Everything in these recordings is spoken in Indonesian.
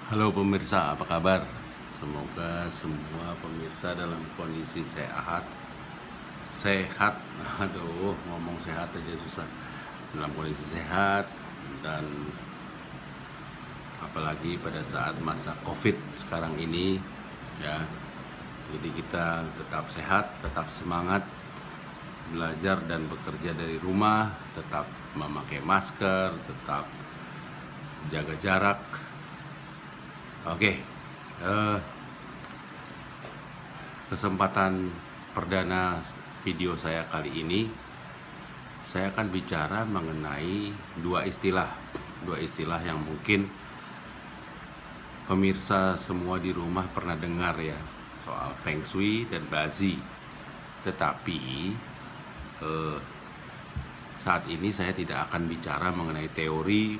Halo pemirsa, apa kabar? Semoga semua pemirsa dalam kondisi sehat. Sehat, aduh, ngomong sehat aja susah. Dalam kondisi sehat dan apalagi pada saat masa COVID sekarang ini, ya. Jadi kita tetap sehat, tetap semangat, belajar dan bekerja dari rumah, tetap memakai masker, tetap jaga jarak. Oke, kesempatan perdana video saya kali ini, saya akan bicara mengenai dua istilah yang mungkin pemirsa semua di rumah pernah dengar ya, soal Feng Shui dan Bazi. Tetapi saat ini saya tidak akan bicara mengenai teori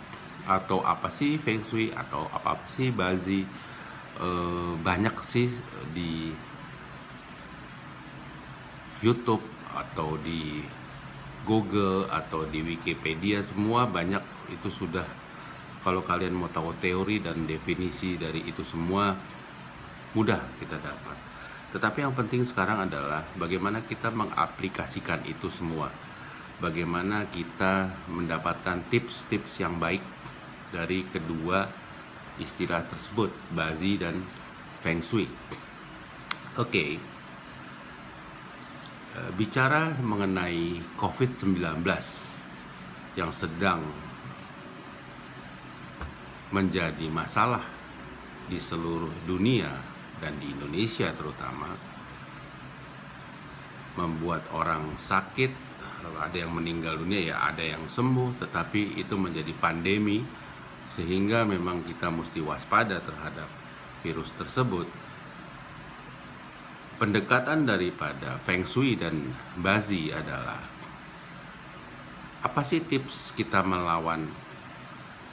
atau apa sih Feng Shui atau apa sih Bazi. Banyak sih di YouTube atau di Google atau di Wikipedia, semua banyak itu sudah. Kalau kalian mau tahu teori dan definisi dari itu semua, mudah kita dapat. Tetapi yang penting sekarang adalah bagaimana kita mengaplikasikan itu semua. Bagaimana kita mendapatkan tips-tips yang baik dari kedua istilah tersebut, Bazi dan Feng Shui. Oke. Bicara mengenai COVID-19 yang sedang menjadi masalah di seluruh dunia dan di Indonesia terutama, membuat orang sakit, ada yang meninggal dunia, ya ada yang sembuh, tetapi itu menjadi pandemi sehingga memang kita mesti waspada terhadap virus tersebut. Pendekatan daripada Feng Shui dan Bazi adalah, apa sih tips kita melawan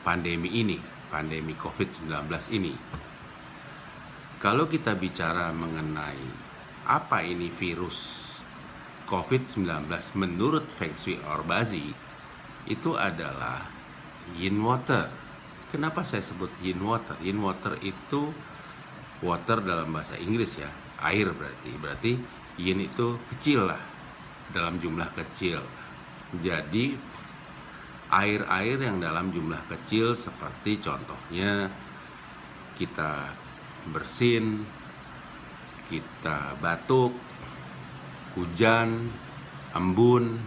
pandemi ini, pandemi COVID-19 ini? Kalau kita bicara mengenai apa ini virus COVID-19 menurut Feng Shui or Bazi, itu adalah yin water. Kenapa saya sebut yin water? Yin water itu water dalam bahasa Inggris ya, air berarti yin itu kecil lah, dalam jumlah kecil. Jadi air-air yang dalam jumlah kecil, seperti contohnya kita bersin, kita batuk, hujan, embun,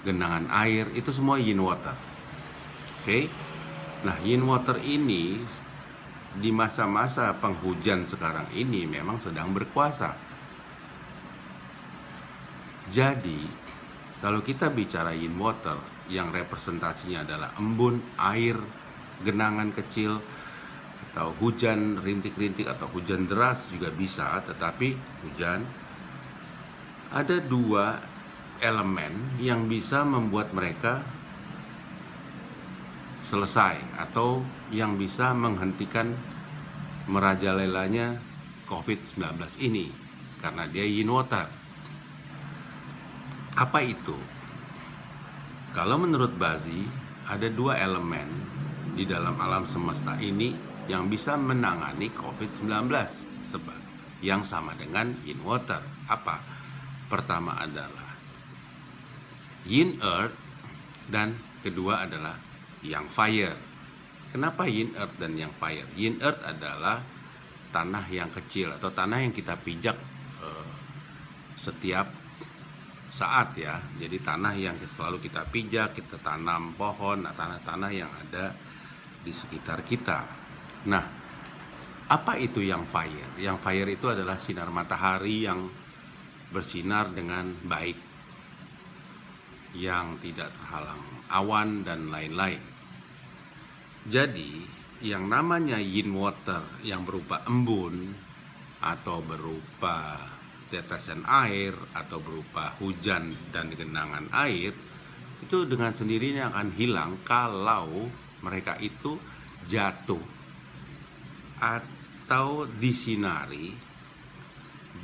genangan air, itu semua yin water. Oke. Nah, yin water ini di masa-masa penghujan sekarang ini memang sedang berkuasa. Jadi, kalau kita bicara yin water yang representasinya adalah embun, air, genangan kecil, atau hujan rintik-rintik atau hujan deras juga bisa, tetapi hujan, ada dua elemen yang bisa membuat mereka selesai atau yang bisa menghentikan merajalelanya COVID-19 ini, karena dia yin water. Apa itu? Kalau menurut Bazi, ada dua elemen di dalam alam semesta ini yang bisa menangani COVID-19 yang sama dengan yin water. Apa? Pertama adalah yin earth dan kedua adalah yang fire. Kenapa yin earth dan yang fire? Yin earth adalah tanah yang kecil atau tanah yang kita pijak setiap saat ya. Jadi tanah yang selalu kita pijak, kita tanam pohon, tanah-tanah yang ada di sekitar kita. Nah, apa itu yang fire? Yang fire itu adalah sinar matahari yang bersinar dengan baik, yang tidak terhalang awan dan lain-lain. Jadi, yang namanya yin water yang berupa embun atau berupa tetesan air atau berupa hujan dan genangan air, itu dengan sendirinya akan hilang kalau mereka itu jatuh atau disinari,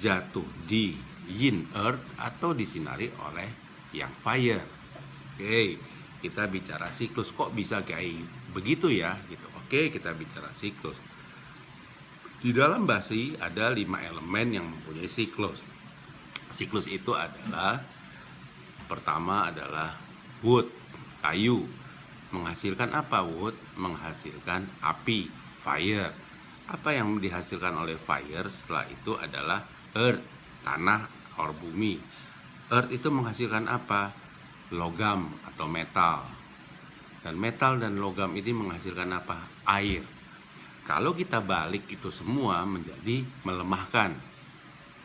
jatuh di yin earth atau disinari oleh yang fire. Oke, kita bicara siklus. Kok bisa kayak begitu ya gitu. Oke, kita bicara siklus. Di dalam basi ada 5 elemen yang mempunyai siklus. Siklus itu adalah, pertama adalah wood, kayu. Menghasilkan apa wood? Menghasilkan api, fire. Apa yang dihasilkan oleh fire setelah itu adalah earth, tanah or bumi. Earth itu menghasilkan apa? Logam atau metal. Dan metal dan logam ini menghasilkan apa? Air. Kalau kita balik itu semua menjadi melemahkan.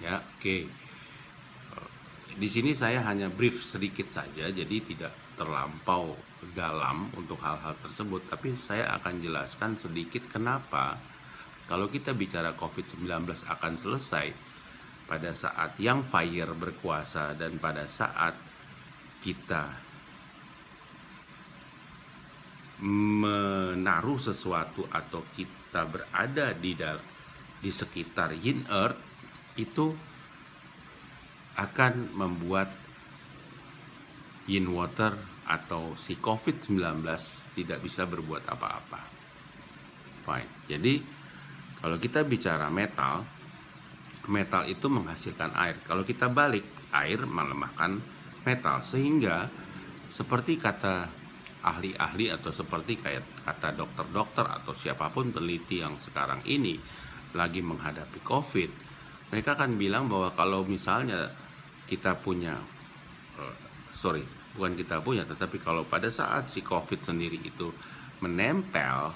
Ya, oke. Di sini saya hanya brief sedikit saja, jadi tidak terlampau dalam untuk hal-hal tersebut, tapi saya akan jelaskan sedikit kenapa kalau kita bicara COVID-19 akan selesai pada saat yang fire berkuasa dan pada saat kita menaruh sesuatu atau kita berada di sekitar yin earth, itu akan membuat yin water atau si COVID-19 tidak bisa berbuat apa-apa. Fine. Jadi kalau kita bicara metal, metal itu menghasilkan air. Kalau kita balik, air melemahkan metal, sehingga seperti kata ahli-ahli atau seperti kayak kata dokter-dokter atau siapapun peneliti yang sekarang ini lagi menghadapi COVID, mereka akan bilang bahwa kalau misalnya kita punya, bukan kita punya, tetapi kalau pada saat si COVID sendiri itu menempel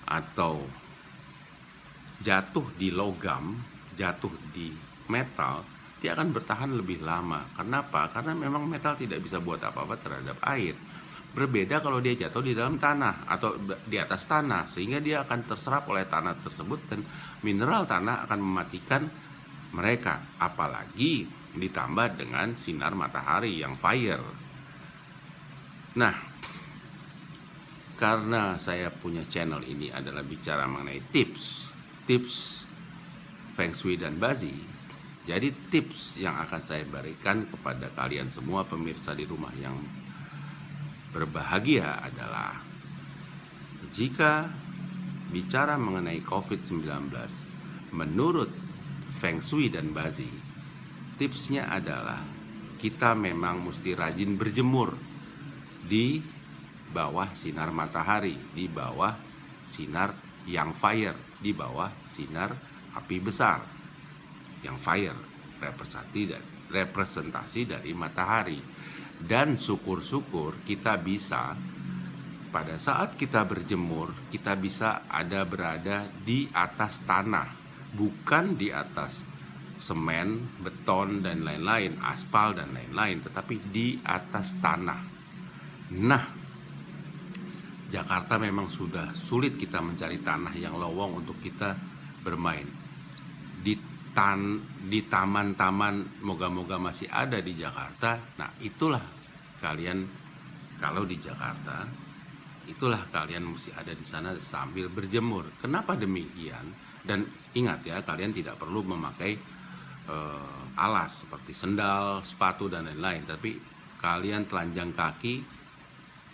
atau jatuh di logam, jatuh di metal, dia akan bertahan lebih lama. Kenapa? Karena memang metal tidak bisa buat apa-apa terhadap air. Berbeda kalau dia jatuh di dalam tanah atau di atas tanah, sehingga dia akan terserap oleh tanah tersebut dan mineral tanah akan mematikan mereka. Apalagi ditambah dengan sinar matahari yang fire. Nah, karena saya punya channel ini adalah bicara mengenai tips Feng Shui dan Bazi, jadi tips yang akan saya berikan kepada kalian semua pemirsa di rumah yang berbahagia adalah, jika bicara mengenai COVID-19 menurut Feng Shui dan Bazi, tipsnya adalah kita memang mesti rajin berjemur di bawah sinar matahari, di bawah sinar yang fire, di bawah sinar api besar yang fire, representasi dari matahari. Dan syukur-syukur kita bisa, pada saat kita berjemur, kita bisa berada di atas tanah, bukan di atas semen, beton, dan lain-lain, aspal, dan lain-lain, tetapi di atas tanah. Nah, Jakarta memang sudah sulit kita mencari tanah yang lowong untuk kita bermain. Di taman-taman moga-moga masih ada di Jakarta. Nah, itulah kalian, kalau di Jakarta, itulah kalian mesti ada di sana sambil berjemur. Kenapa demikian? Dan ingat ya, kalian tidak perlu memakai alas seperti sendal, sepatu, dan lain-lain, tapi kalian telanjang kaki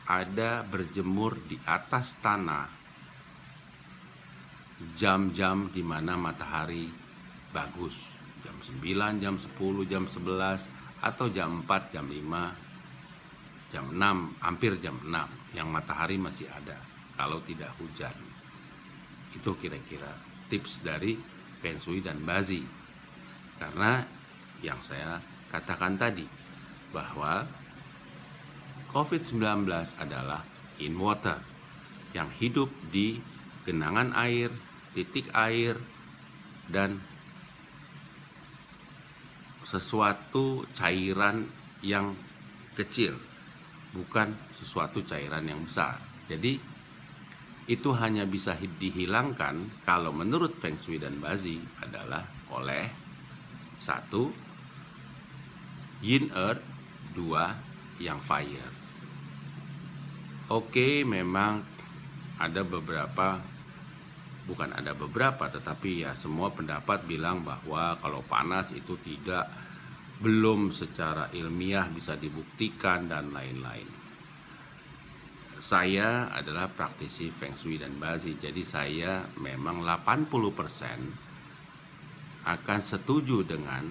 ada berjemur di atas tanah jam-jam di mana matahari bagus, jam 9, jam 10, jam 11, atau jam 4, jam 5, jam 6, hampir jam 6 yang matahari masih ada kalau tidak hujan. Itu kira-kira tips dari Feng Shui dan Bazi. Karena yang saya katakan tadi, bahwa COVID-19 adalah in water, yang hidup di genangan air, titik air, dan sesuatu cairan yang kecil, bukan sesuatu cairan yang besar. Jadi itu hanya bisa dihilangkan kalau menurut Feng Shui dan Bazi adalah oleh 1, yin earth, 2, yang fire. Oke, memang ada tetapi ya semua pendapat bilang bahwa kalau panas itu belum secara ilmiah bisa dibuktikan dan lain-lain. saya adalah praktisi Feng Shui dan Bazi, jadi saya memang 80% akan setuju dengan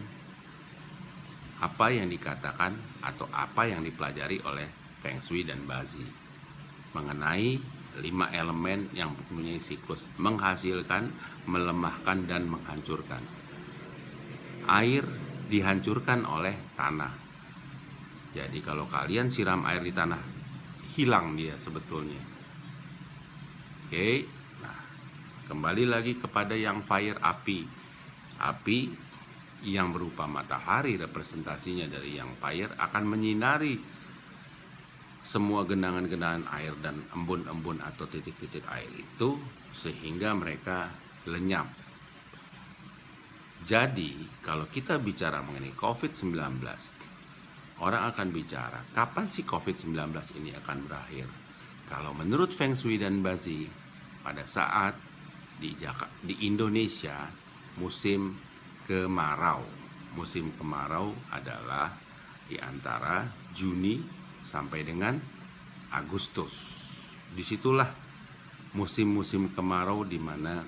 apa yang dikatakan atau apa yang dipelajari oleh Feng Shui dan Bazi mengenai 5 elemen yang mempunyai siklus menghasilkan, melemahkan, dan menghancurkan. Air dihancurkan oleh tanah. Jadi kalau kalian siram air di tanah, hilang dia sebetulnya. Oke, nah kembali lagi kepada yang fire, api. Api yang berupa matahari, representasinya dari yang fire, akan menyinari semua genangan-genangan air dan embun-embun atau titik-titik air itu sehingga mereka lenyap. Jadi kalau kita bicara mengenai COVID-19, orang akan bicara kapan sih COVID-19 ini akan berakhir. Kalau menurut Feng Shui dan Bazi, pada saat di Indonesia musim kemarau. Musim kemarau adalah di antara Juni sampai dengan Agustus. Disitulah musim-musim kemarau di mana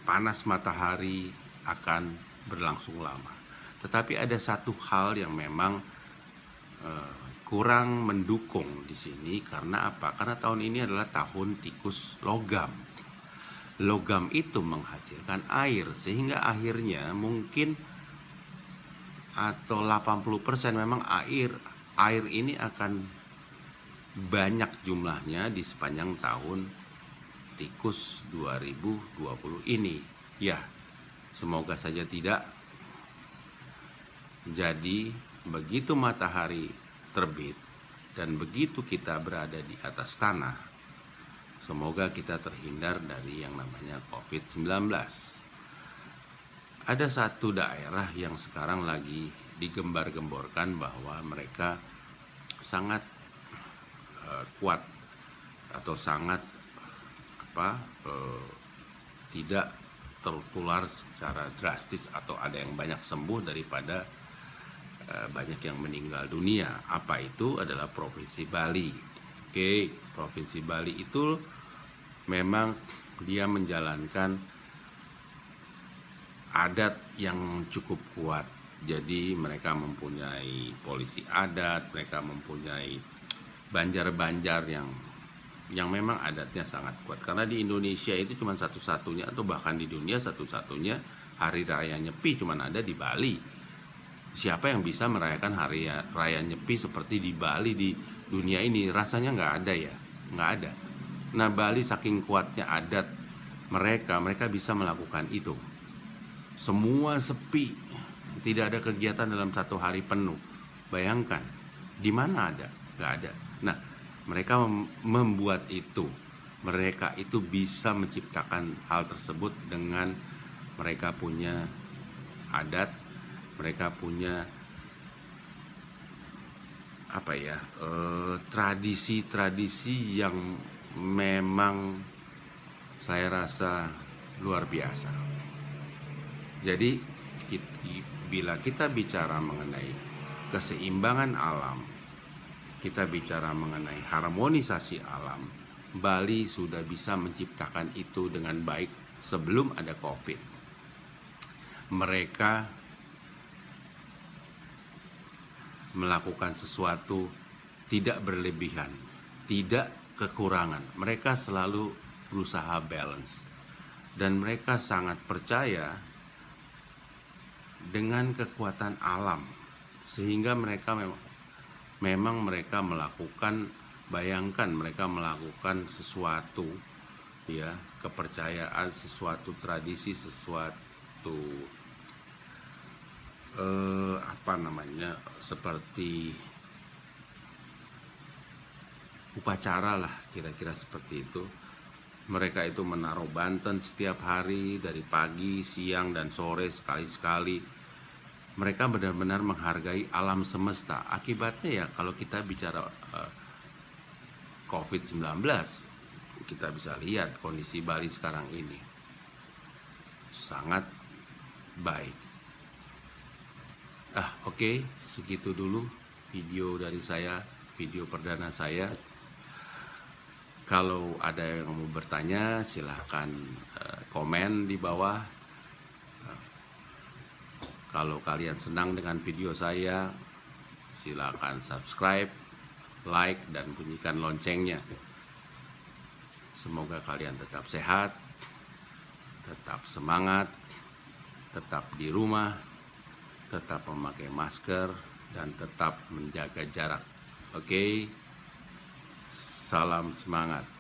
panas matahari akan berlangsung lama. Tetapi ada satu hal yang memang kurang mendukung di sini. Karena apa? Karena tahun ini adalah tahun tikus logam. Logam itu menghasilkan air, sehingga akhirnya mungkin atau 80% memang air ini akan banyak jumlahnya di sepanjang tahun tikus 2020 ini. Ya, semoga saja tidak. Jadi begitu matahari terbit dan begitu kita berada di atas tanah, semoga kita terhindar dari yang namanya COVID-19. Ada satu daerah yang sekarang lagi digembar-gemborkan bahwa mereka sangat kuat atau sangat tidak tertular secara drastis atau ada yang banyak sembuh daripada banyak yang meninggal dunia. Apa itu? Adalah Provinsi Bali. Oke, Provinsi Bali itu memang dia menjalankan adat yang cukup kuat. Jadi mereka mempunyai polisi adat, mereka mempunyai banjar-banjar yang memang adatnya sangat kuat. Karena di Indonesia itu cuma satu-satunya atau bahkan di dunia satu-satunya hari raya Nyepi cuma ada di Bali. Siapa yang bisa merayakan hari raya Nyepi seperti di Bali di dunia ini? Rasanya nggak ada ya, nggak ada. Nah, Bali saking kuatnya adat mereka bisa melakukan itu. Semua sepi, tidak ada kegiatan dalam satu hari penuh. Bayangkan, di mana ada? Nggak ada. Nah, mereka membuat itu. Mereka itu bisa menciptakan hal tersebut dengan mereka punya adat, mereka punya tradisi-tradisi yang memang saya rasa luar biasa. Jadi bila kita bicara mengenai keseimbangan alam, kita bicara mengenai harmonisasi alam, Bali sudah bisa menciptakan itu dengan baik sebelum ada COVID. Mereka melakukan sesuatu tidak berlebihan, tidak kekurangan. Mereka selalu berusaha balance. Dan mereka sangat percaya dengan kekuatan alam. Sehingga mereka memang mereka melakukan, bayangkan mereka melakukan sesuatu, ya, kepercayaan, sesuatu tradisi, sesuatu seperti upacara lah, kira-kira seperti itu. Mereka itu menaruh banten setiap hari dari pagi, siang, dan sore sekali-sekali. Mereka benar-benar menghargai alam semesta. Akibatnya ya kalau kita bicara COVID-19, kita bisa lihat kondisi Bali sekarang ini sangat baik. Oke, segitu dulu video dari saya. video perdana saya. Kalau ada yang mau bertanya, silahkan komen di bawah. Kalau kalian senang dengan video saya, silahkan subscribe, like, dan bunyikan loncengnya. Semoga kalian tetap sehat, tetap semangat, tetap di rumah, tetap memakai masker, dan tetap menjaga jarak. Oke, salam semangat.